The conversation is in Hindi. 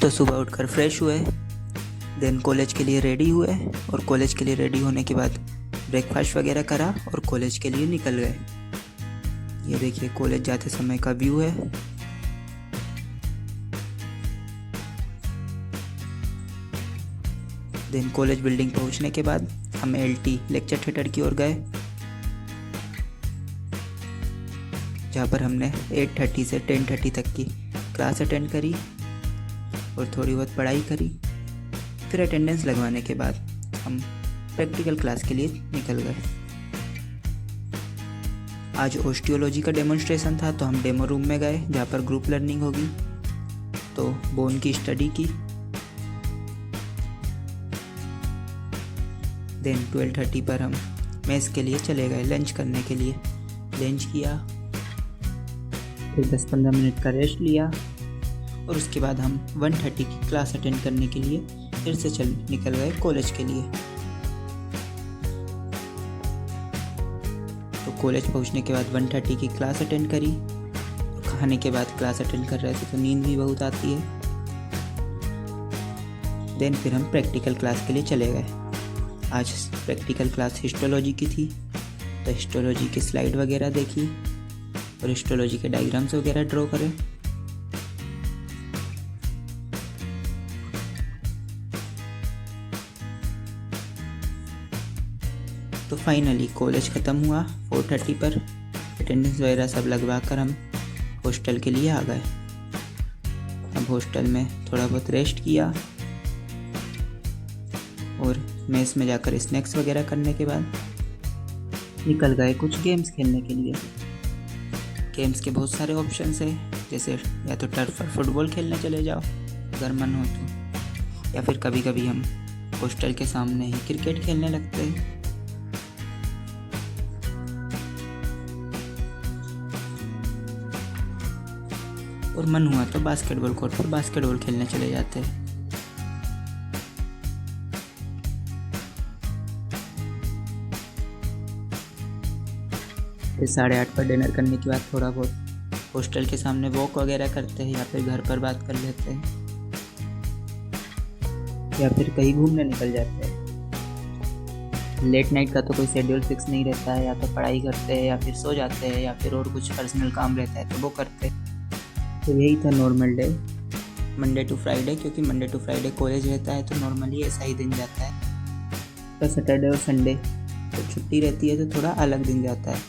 तो सुबह उठकर फ्रेश हुए, देन कॉलेज के लिए रेडी हुए और कॉलेज के लिए रेडी होने के बाद ब्रेकफास्ट वगैरह करा और कॉलेज के लिए निकल गए। ये देखिए कॉलेज जाते समय का व्यू है। देन कॉलेज बिल्डिंग पहुंचने के बाद हम LT लेक्चर थिएटर की ओर गए, जहाँ पर हमने 8:30 से 10:30 तक की क्लास अटेंड करी और थोड़ी बहुत पढ़ाई करी। फिर अटेंडेंस लगवाने के बाद हम प्रैक्टिकल क्लास के लिए निकल गए। आज ऑस्टियोलॉजी का डेमोन्स्ट्रेशन था, तो हम डेमो रूम में गए जहाँ पर ग्रुप लर्निंग होगी। तो बोन की स्टडी की। देन 12:30 पर हम मेस के लिए चले गए लंच करने के लिए। लंच किया, फिर 10-15 मिनट का रेस्ट लिया और उसके बाद हम 1:30 की क्लास अटेंड करने के लिए फिर से निकल गए कॉलेज के लिए। तो कॉलेज पहुंचने के बाद 1:30 की क्लास अटेंड करी। खाने के बाद क्लास अटेंड कर रहे थे तो नींद भी बहुत आती है। देन फिर हम प्रैक्टिकल क्लास के लिए चले गए। आज प्रैक्टिकल क्लास हिस्टोलॉजी की थी, तो हिस्टोलॉजी की स्लाइड वगैरह देखी और हिस्टोलॉजी के डायग्राम्स वगैरह ड्रॉ करे। तो फाइनली कॉलेज ख़त्म हुआ 4:30 पर। अटेंडेंस वगैरह सब लगवा कर हम हॉस्टल के लिए आ गए। अब हॉस्टल में थोड़ा बहुत रेस्ट किया और मेस में जाकर स्नैक्स वगैरह करने के बाद निकल गए कुछ गेम्स खेलने के लिए। गेम्स के बहुत सारे ऑप्शंस है, जैसे या तो टर्फ पर फुटबॉल खेलने चले जाओ अगर मन हो तो, या फिर कभी कभी हम हॉस्टल के सामने ही क्रिकेट खेलने लगते हैं। और मन हुआ तो बास्केटबॉल कोर्ट पर बास्केटबॉल खेलने चले जाते हैं। फिर 8:30 पर डिनर करने के बाद थोड़ा बहुत हॉस्टल के सामने वॉक वगैरह करते हैं या फिर घर पर बात कर लेते हैं या फिर कहीं घूमने निकल जाते हैं। लेट नाइट का तो कोई शेड्यूल फिक्स नहीं रहता है, या तो पढ़ाई करते हैं या फिर सो जाते हैं या फिर और कुछ पर्सनल काम रहता है तो वो करते हैं। तो यही था normal day Monday to Friday, क्योंकि मंडे टू फ्राइडे कॉलेज रहता है तो नॉर्मली ऐसा ही दिन जाता है। तो सैटरडे और संडे तो छुट्टी रहती है तो थोड़ा अलग दिन जाता है।